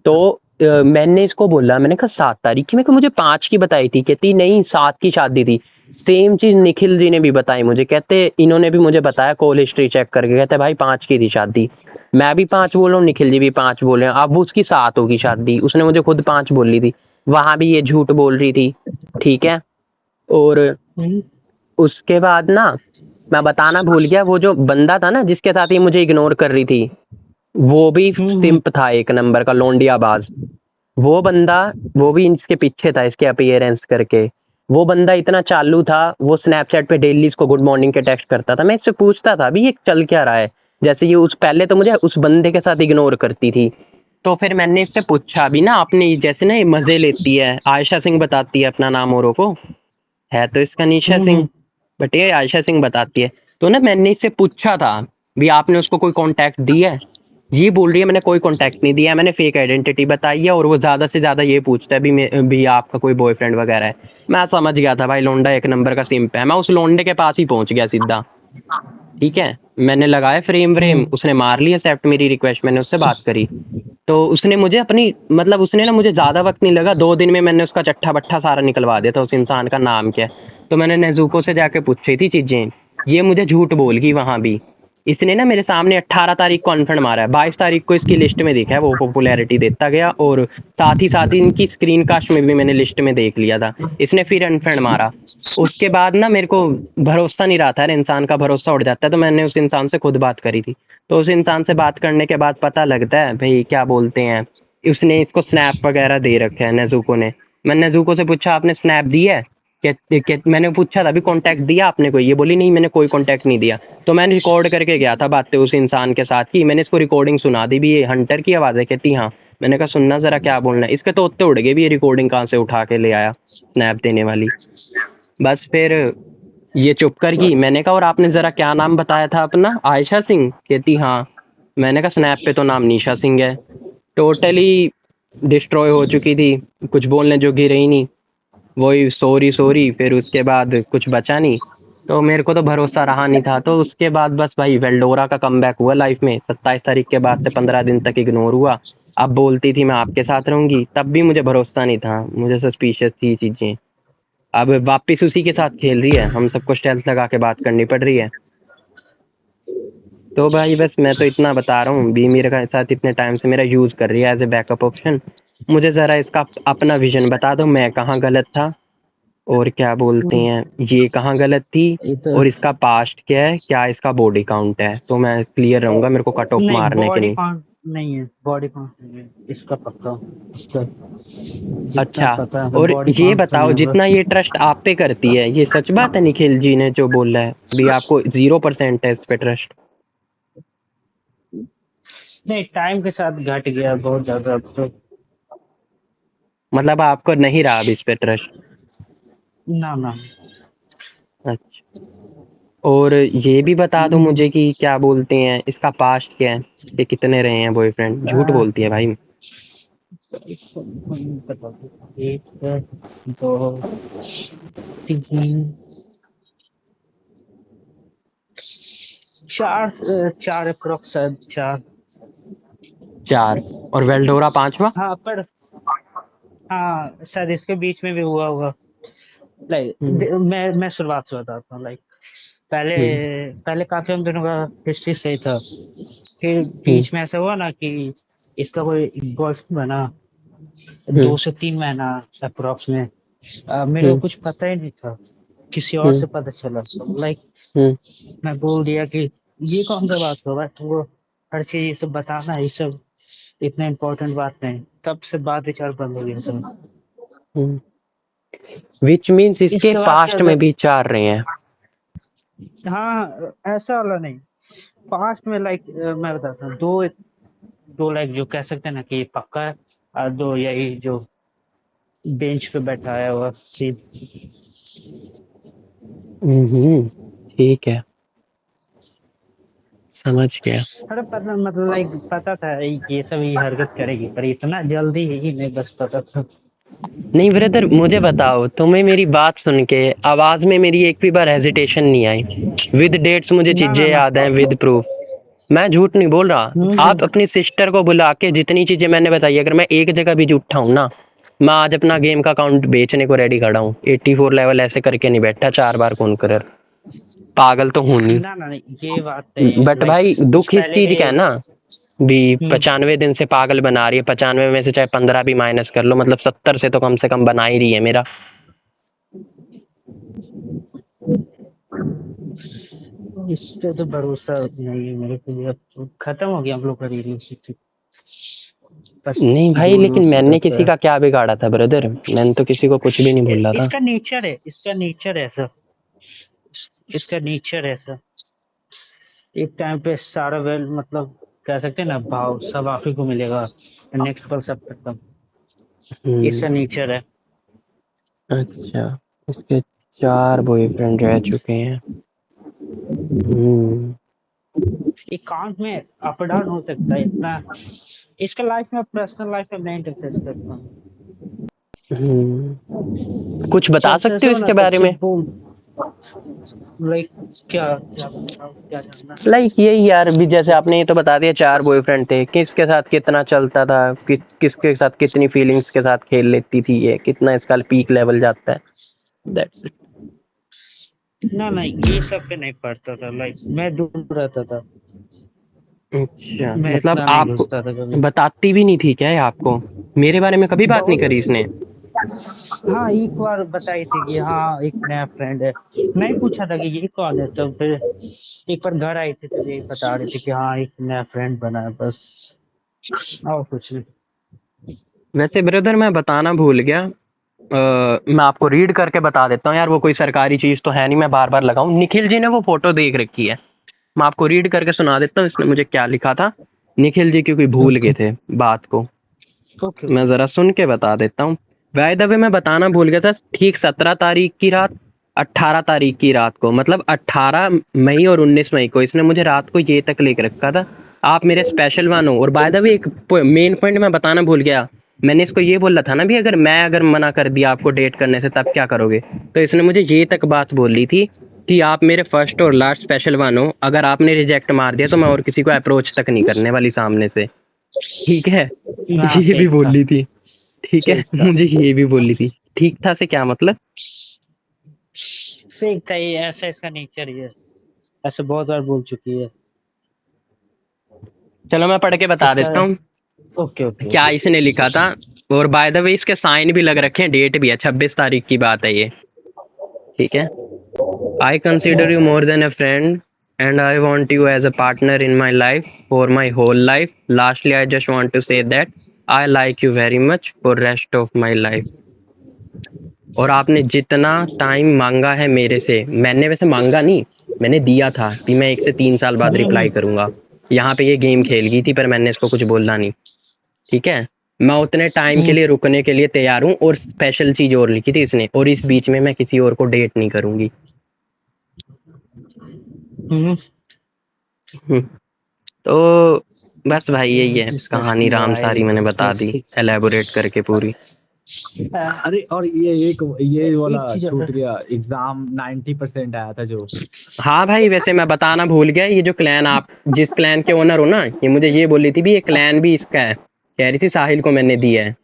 तो मैंने इसको बोला, मैंने कहा 7 तारीख की, मेरे को मुझे 5 की बताई थी, कहती नहीं 7 की शादी थी। सेम चीज निखिल जी ने भी बताई मुझे, कहते इन्होंने भी मुझे बताया कॉल हिस्ट्री चेक करके, कहते भाई 5 की थी शादी। मैं भी 5 बोल रहा हूँ, निखिल जी भी 5 बोल रहे हैं, अब उसकी 7 होगी शादी, उसने मुझे खुद 5 बोली थी, वहां भी ये झूठ बोल रही थी, ठीक है। और उसके बाद ना मैं बताना भूल गया, वो जो बंदा था ना जिसके साथ ये मुझे इग्नोर कर रही थी, वो भी सिंप था एक नंबर का लोंडियाबाज। वो बंदा, वो भी इसके पीछे था इसके अपीयरेंस करके। वो बंदा इतना चालू था, वो स्नैपचैट पे डेली इसको गुड मॉर्निंग के टेक्स्ट करता था। मैं इससे पूछता था अभी ये चल क्या रहा है, जैसे ये उस पहले तो मुझे उस बंदे के साथ इग्नोर करती थी। तो फिर मैंने इससे पूछा भी ना, आपने जैसे ना ये मजे लेती है, आयशा सिंह बताती है अपना नाम औरों को, है तो इसका निशा सिंह, बट ये आयशा सिंह बताती है। तो ना मैंने इससे पूछा था भी आपने उसको कोई कांटेक्ट दिया है, ये बोल रही है मैंने कोई कांटेक्ट नहीं दिया है, मैंने फेक आइडेंटिटी बताई है, और वो ज्यादा से ज्यादा ये पूछता है भी आपका कोई बॉयफ्रेंड वगैरह है। मैं समझ गया था भाई लोंडा एक नंबर का सिंप है, मैं उस लोंडे के पास ही पहुंच गया सीधा, ठीक है। मैंने लगाया फ्रेम, उसने मार लिया एक्सेप्ट मेरी रिक्वेस्ट, मैंने उससे बात करी। तो उसने मुझे अपनी मतलब उसने ना, मुझे ज्यादा वक्त नहीं लगा, 2 दिन में मैंने उसका चट्ठा बट्ठा सारा निकलवा दिया था, उस इंसान का नाम क्या है। तो मैंने नेजुको से जाके पूछी थी चीजें, ये मुझे झूठ बोल गई वहां भी। इसने ना मेरे सामने 18 तारीख को अनफ्रेंड मारा है, 22 तारीख को इसकी लिस्ट में देखा है, वो पॉपुलैरिटी देता गया, और साथ ही इनकी स्क्रीन कास्ट में भी मैंने लिस्ट में देख लिया था। इसने फिर अनफ्रेंड मारा। उसके बाद ना मेरे को भरोसा नहीं रहा था, इंसान का भरोसा उड़ जाता है, तो मैंने उस इंसान से खुद बात करी थी। तो उस इंसान से बात करने के बाद पता लगता है भाई क्या बोलते हैं, उसने इसको स्नैप वगैरह दे रखे है नेजुको ने। मैंने नेजुको से पूछा आपने स्नैप दी है, मैंने पूछा था अभी कांटेक्ट दिया आपने कोई, ये बोली नहीं मैंने कोई कांटेक्ट नहीं दिया। तो मैंने रिकॉर्ड करके गया था बातें उस इंसान के साथ की, मैंने इसको रिकॉर्डिंग सुना दी भी, ये हंटर की आवाज है, कहती हाँ। मैंने कहा सुनना जरा क्या बोलना है, इसके तो उत्ते उड़ गए भी, ये रिकॉर्डिंग कहाँ से उठा के ले आया स्नैप देने वाली। बस फिर ये चुप कर गई। मैंने कहा और आपने जरा क्या नाम बताया था अपना, आयशा सिंह, कहती हाँ। मैंने कहा स्नैप पे तो नाम निशा सिंह है। टोटली डिस्ट्रॉय हो चुकी थी, कुछ बोलने जोगी रही नहीं। वही सॉरी सॉरी, फिर उसके बाद कुछ बचा नहीं। तो मेरे को तो भरोसा रहा नहीं था, तो उसके बाद बस भाई वेल्डोरा का कमबैक हुआ लाइफ में। 27 तारीख के बाद से 15 दिन तक इग्नोर हुआ। अब बोलती थी मैं आपके साथ रहूंगी, तब भी मुझे भरोसा नहीं था, मुझे सस्पिशियस थी ये चीजें। अब वापिस उसी के साथ खेल रही है, हम सबको स्टेल्थ लगा के बात करनी पड़ रही है। तो भाई बस मैं तो इतना बता रहा हूँ, बी मेरे के साथ इतने टाइम से मेरा यूज कर रही है एज ए बैकअप ऑप्शन। मुझे जरा इसका अपना विजन बता दो, मैं कहाँ गलत था, और क्या बोलते हैं ये कहाँ गलत थी, ये तो और इसका पास्ट क्या है, क्या इसका बॉडी काउंट है, तो मैं क्लियर रहूंगा, मेरे को कट ऑफ नहीं, मारने के बॉडी नहीं। काउंट नहीं है, बॉडी काउंट नहीं है इसका पक्का। इसका जितना अच्छा, पता है और बॉडी ये काउंट तो नहीं बताओ, होगा। जितना ये ट्रस्ट आप पे करती है, ये सच बात है निखिल जी ने जो बोला है भी आपको 0% है इस पे ट्रस्ट? नहीं, टाइम के साथ घट गया बहुत ज्यादा अब तो। मतलब आपको नहीं रहा अब इस पे ट्रस्ट? ना ना। अच्छा, और ये भी बता दो मुझे कि क्या बोलते हैं इसका पास्ट क्या है, ये कितने रहे हैं बॉयफ्रेंड? झूठ बोलती है भाई। बता दो। एक, दो, तीन, चार, चार अप्रोक्स, शायद चार। 4, और वेल्डोरा 5वां? हाँ पर, हाँ शायद इसके बीच में भी हुआ होगा। लाइक हम्म, मैं शुरुआत से बताता हूँ। लाइक पहले हम्म, पहले काफी हम दोनों का हिस्ट्री सही था। फिर हम्म, बीच में ऐसा हुआ ना कि इसका कोई बॉयफ्रेंड बना, हम्म, 2 से 3 महीना अप्रोक्स में। मेरे को हम्म, कुछ पता ही नहीं था, किसी और हम्म, से पता चला। लाइक हम्म, मैं बोल दिया कि ये कौन सा बात होगा, तो वो हर चीज ये सब बताना, ये सब इतना इम्पोर्टेंट बात नहीं। तब से बात विचार बंद हो गया सब। हम्म। विच मीन्स इसके इसके बाद क्या पास्ट होता में भी 4 रहे हैं? है, हाँ ऐसा वाला नहीं। पास्ट में लाइक मैं बताता हूँ, दो दो लाइक जो कह सकते हैं ना कि ये पक्का है, और दो यही जो बेंच पे बैठा है वो सीट। हम्म, ठीक है, समझ गया। अरे पता, मतलब लाइक पता था ये सब ये हरकत करेगी, पर इतना जल्दी ही नहीं, बस पता था। नहीं ब्रदर, मुझे बताओ, तुम्हें मेरी बात सुन के आवाज में मेरी एक भी बार हेजिटेशन नहीं आई? विद डेट्स मुझे ना चीजें ना ना। याद हैं, विद प्रूफ। मैं झूठ नहीं बोल रहा। आप हम्म। अपनी सिस्टर को बुला के जितनी चीजें मैंने बताई, अगर मैं एक जगह भी झूठा हूं ना, मैं आज अपना गेम का अकाउंट बेचने को रेडी खड़ा हूँ। 84 लेवल ऐसे करके नहीं बैठा 4 बार कॉन्करर, पागल तो हूं नहीं। ना ना नहीं, ये बात नहीं है। बट लाइक भाई कुछ दुख इस पहले। चीज का है ना, भी हम्म। 95 दिन से पागल बना रही है। 95 में से चाहे 15 भी माइनस कर लो, मतलब 70 से तो कम से कम बना ही रही है मेरा। इस पे तो भरोसा नहीं है मेरे को भी। अब तो खत्म हो गया हम लोग का रिलेशनशिप, बस नहीं भाई, दूर दूर लेकिन से मैंने रहता किसी है। का क्या बिगाड़ा था ब्रदर? मैंने तो किसी को कुछ भी नहीं बोला था। इसका नेचर है, इसका नेचर है ऐसा। इसका नेचर है ऐसा। एक टाइम पे सारा वेल, मतलब कह सकते हैं ना, भाव सब आप ही को मिलेगा, नेक्स्ट पल सब खत्म। इसका हम्म, नेचर है। अच्छा, इसके 4 बॉयफ्रेंड रह चुके हैं। हम्म, अकाउंट में अप डाउन हो सकता है इतना। इसका लाइफ में, पर्सनल लाइफ में मैं इंटरफेस करता हूँ। कुछ बता सबसे सकते हो ऐसा हो ना, इसके तब बारे से में? बोल। लाइक क्या क्या बताऊँ, क्या जानना है? लाइक यही यार, भी जैसे आपने ये तो बता दिया 4 बॉयफ्रेंड थे, किसके साथ कितना चलता था, किसके साथ कितनी फीलिंग्स के साथ खेल लेती थी, ये कितना इसका पीक लेवल जाता है, दैट्स इट। ना ना, ये सब पे नहीं पड़ता था। लाइक मैं दूर रहता था, अच्छा, मैं मतलब इतना नहीं आप घुसता था कभी। बताती भी नहीं थी क्या ये आपको? मेरे बारे में कभी बात नहीं करी बहुत। इसने? हाँ एक बार बताई थी कि हाँ एक नया फ्रेंड है। मैं ही पूछा था कि ये कौन है, तब फिर एक बार घर आई थी तो यही बता रही थी कि हाँ एक नया फ्रेंड बना है, बस और कुछ नहीं। वैसे ब्रदर मैं बताना भूल गया, मैं आपको रीड करके बता देता हूँ यार, वो कोई सरकारी चीज तो है नहीं मैं बार बार लगाऊं। निखिल जी ने वो फोटो देख रखी है, मैं आपको रीड करके सुना देता हूँ इसने मुझे क्या लिखा था। निखिल जी क्योंकि भूल ओके गए थे बात को, ओके मैं ओके। जरा सुन के बता देता हूँ। बाय द वे मैं बताना भूल गया था, ठीक 17 तारीख की रात, 18 तारीख की रात को, मतलब 18 मई और 19 मई को इसने मुझे रात को ये तक लिख रखा था, आप मेरे स्पेशल वन हो। और बाय द वे एक मेन पॉइंट मैं बताना भूल गया, मैंने इसको ये बोला था ना भी, अगर मना कर दिया आपको डेट करने से तब क्या करोगे, तो इसने मुझे ये तक बात बोली थी कि आप मेरे फर्स्ट और लास्ट स्पेशल वन हो, अगर आपने रिजेक्ट मार दिया तो मैं और किसी को अप्रोच तक नहीं करने वाली सामने से। ठीक है, हाँ ये भी ठीक था, बोली थी। ठीक है, ठीक था, मुझे ये भी बोली थी। ठीक था से क्या मतलब? ठीक था, ये ऐसा इसका नेचर ही है, ऐसे बहुत बार बोल चुकी है चलो मैं पढ़ के बता इसका। देता हूँ ओके ओके क्या ओके। इसने लिखा था। और बाय द वे इसके साइन भी लग रखे हैं, डेट भी है, 26 तारीख की बात है ये। ठीक है। I consider you more than a friend and I want you as a partner in my life for my whole life. Lastly, I just want to say that I like you very much for rest of my life. और आपने जितना time मांगा है मेरे से, मैंने वैसे मांगा नहीं, मैंने दिया था कि मैं 1 से 3 साल बाद रिप्लाई करूंगा। यहाँ पे ये गेम खेल गई थी पर मैंने इसको कुछ बोला नहीं। ठीक है, मैं उतने टाइम के लिए रुकने के लिए तैयार हूँ। और स्पेशल चीज और लिखी थी इसने, और इस बीच में मैं किसी और को डेट नहीं करूंगी। हम्म, हम्म, तो बस भाई यही है कहानी, डिस्कस्टिंग रामसारी भाई, मैंने बता दी डिस्कस्टिंग। एलेबोरेट करके पूरी। अरे और ये वाला एक चीज छूट गया, एग्जाम 90% आया था जो। हाँ भाई, वैसे मैं बताना भूल गया, ये जो क्लैन आप जिस क्लैन के ओनर हो ना, ये मुझे ये बोली थी भी ये क्लैन भी इसका है। कह रही थी साहिल को मैंने दिया है।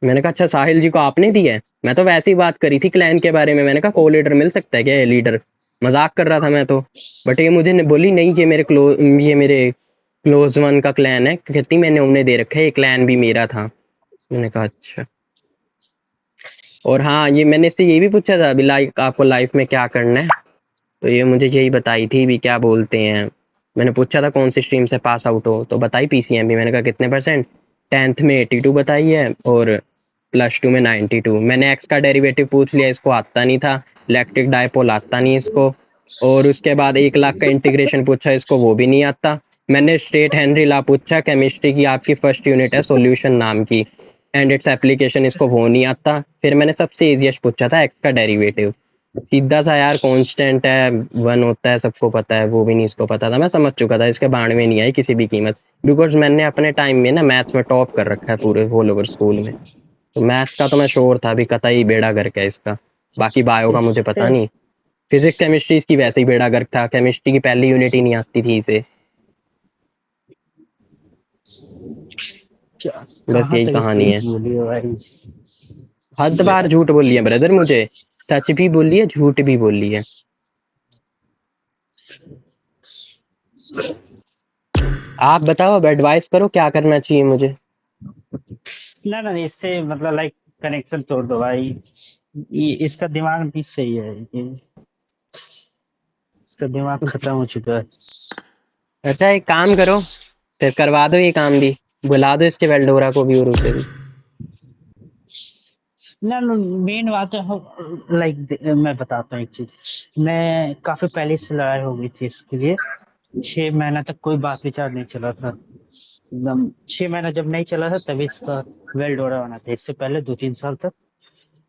मैंने कहा अच्छा साहिल जी को आपने दिया है। मैं तो वैसे ही बात करी थी क्लैन के बारे में, मैंने कहा को लीडर मिल सकता है क्या, ये लीडर। मजाक कर रहा था मैं तो। बट ये मुझे बोली नहीं, ये मेरे क्लोज वन का क्लैन है, कहती मैंने उन्हें दे रखा है, ये क्लैन भी मेरा था। मैंने कहा अच्छा। और हाँ, ये मैंने इससे ये भी पूछा था अभी, लाइक आपको लाइफ में क्या करना है, तो ये मुझे यही बताई थी भी, क्या बोलते हैं, मैंने पूछा था कौन सी स्ट्रीम से पास आउट हो, तो बताई पीसीएमबी। मैंने कहा कितने परसेंट, 10th में 82 बताई है और +2 में 92। मैंने एक्स का डेरिवेटिव पूछ लिया, इसको आता नहीं था। इलेक्ट्रिक डायपोल आता नहीं इसको। और उसके बाद 1 लाख का इंटीग्रेशन पूछा, इसको वो भी नहीं आता। मैंने स्टेट हेनरी लॉ पूछा, केमिस्ट्री की आपकी फर्स्ट यूनिट है सॉल्यूशन नाम की, एंड इट्स एप्लीकेशन, इसको वो नहीं आता। फिर मैंने सबसे इजीएस्ट पूछा था एक्स का डेरिवेटिव, सीधा सा यार, कांस्टेंट है, 1 होता है, सबको पता है, वो भी नहीं इसको पता था। मैं समझ चुका था इसके बाण में नहीं आई किसी भी कीमत, बिकॉज मैंने अपने टाइम में ना मैथ्स में टॉप कर रखा है पूरे होल ओवर स्कूल में। तो मैथ्स का तो मैं श्योर था भी, कतई बेड़ा गर्क है इसका। बाकी बायो का मुझे पता नहीं। फिजिक्स केमिस्ट्री इसकी वैसे ही बेड़ा गर्क था, केमिस्ट्री की पहली यूनिट ही नहीं आती थी इसे। बस यही तक कहानी है। बोली है भाई। हद बार झूठ बोली है ब्रदर मुझे, सच भी बोली है, झूठ भी बोली है। आप बताओ, अब एडवाइस करो क्या करना चाहिए मुझे। ना ना, इससे मतलब लाइक कनेक्शन तोड़ दो भाई, इसका दिमाग नहीं सही है, इसका दिमाग खत्म हो चुका है। अच्छा एक काम करो, फिर करवा दो ये काम भी, बुला दो इसके वेल्डोरा को भी और उसे भी। ना ना, मेन बात है लाइक, मैं बताता हूँ एक चीज। मैं काफी पहले से लड़ाई हो गई थी इसके लिए, 6 महीना तक कोई बात विचार नहीं चला था एकदम। 6 महीना जब नहीं चला था तभी इसका वेल्डोरा बना था, इससे पहले 2-3 साल तक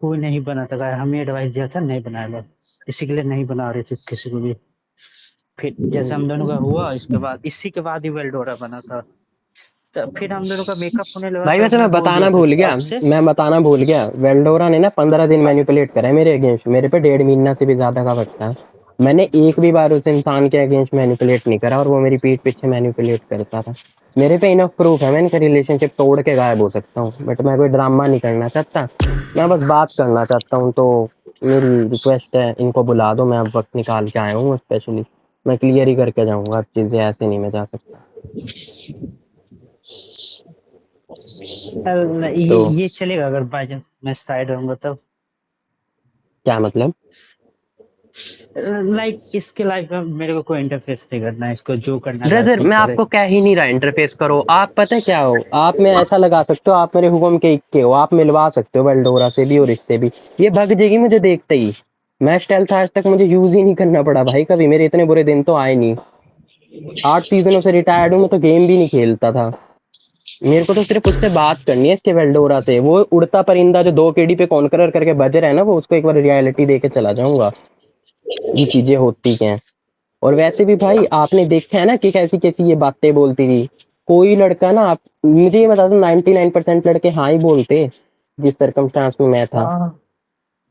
कोई नहीं बना था, हमें एडवाइस दिया था नहीं बनाया, इसी के लिए नहीं बना रहे थे किसी को भी। फिर जैसे हम दोनों का हुआ, इसके बाद इसी के बाद ही वेल्डोरा बना था, तो फिर हम दोनों का मेकअप होने लगा भाई तो वैसे हमने मैं बोल बताना दिया था भूल कि गया, अब से। वेल्डोरा ने ना 15 दिन मैनिपुलेट करा है मेरे अगेंस्ट, मेरे पे 1.5 महीना से भी ज्यादा का वक्त था। मैंने एक भी बार उस इंसान के अगेंस्ट मैनिपुलेट नहीं करा, और वो मेरी पीठ पीछे मैनिपुलेट करता था। मेरे पे इनफ प्रूफ है, मैं इनका रिलेशनशिप तोड़ के गायब हो सकता हूँ, बट मैं कोई ड्रामा नहीं करना चाहता, मैं बस बात करना चाहता हूँ। तो मेरी रिक्वेस्ट है, इनको बुला दो, मैं अब वक्त निकाल के आया हूँ स्पेशली, मैं क्लियर ही करके जाऊंगा, अब चीजें ऐसे नहीं मैं जा सकता। तो ये चलेगा अगर बाई चांस मैं साइड रहूंगा तब, क्या मतलब? लाइक इसके लाइफ में मेरे को कोई इंटरफेस नहीं करना है, इसको जो करना है ब्रदर खुद मैं करे। आपको कह ही नहीं रहा इंटरफेस करो, आप पता है क्या हो, आप में ऐसा लगा सकते हो आप मेरे हुक्म के इक्के हो, आप मिलवा सकते हो वेल्डोरा से भी और इससे भी। ये भग जाएगी मुझे देखते ही। मैं स्टेल्थ आज तक मुझे यूज ही नहीं करना पड़ा भाई कभी, मेरे इतने बुरे दिन तो आए नहीं। 8 सीजनों से रिटायर्ड हूँ मैं, तो गेम भी नहीं खेलता था। मेरे को तो सिर्फ उससे बात करनी है, इसके वेल्डोरा से। वो उड़ता परिंदा जो 2 KD पे कॉन्करर करके बज रहा है ना, वो उसको एक बार रियलिटी दे के चला जाऊंगा, ये चीजें होती क्या हैं। और वैसे भी भाई आपने देखा है ना कि कैसी कैसी ये बातें बोलती थी। कोई लड़का ना, आप मुझे ये बता दो, 99% लड़के हाँ ही बोलते जिस सर्कमस्टांस में मैं था। हाँ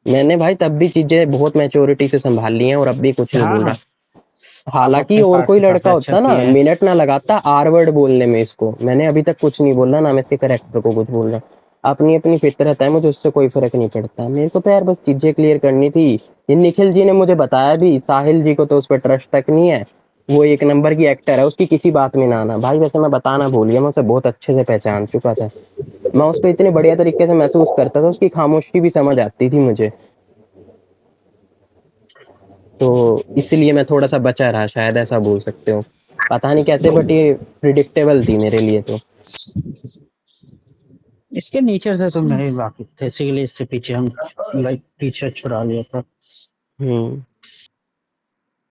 मैंने भाई तब भी चीजें बहुत मैच्योरिटी से संभाल ली हैं और अब भी कुछ नहीं हाँ बोल हाँ, रहा। आप हालांकि अपने और पार्ट कोई से काफी लड़का अच्छा होता ना किए हैं। मिनट ना लगाता आर वर्ड बोलने में, इसको मैंने अभी तक कुछ नहीं बोला ना, मैं इसके करेक्टर को कुछ बोल रहा। अपनी अपनी फितरत है, मुझे उससे कोई फर्क नहीं पड़ता। मेरे को तो यार बस चीजें क्लियर करनी थी। ये निखिल जी ने मुझे बताया भी, साहिल जी को तो उस पर ट्रस्ट तक नहीं है, वो एक नंबर की एक्टर है, उसकी किसी बात में ना आना। भाई वैसे मैं बताना भूल गया, मैं उसे बहुत अच्छे से पहचान चुका था। मैं उसको इतने बढ़िया तरीके से महसूस करता था, उसकी खामोशी भी समझ आती थी मुझे। तो इसलिए मैं थोड़ा सा बचा रहा, शायद ऐसा बोल सकते हो। पता नहीं कैसे, बट ये प्रिडिक्टेबल थी मेरे लिए तो। इसके नेचर से तो नहीं वाकिफ थे, इसीलिए इससे पीछे हम लाइक पीछे छुड़ा लिया था। हम्म।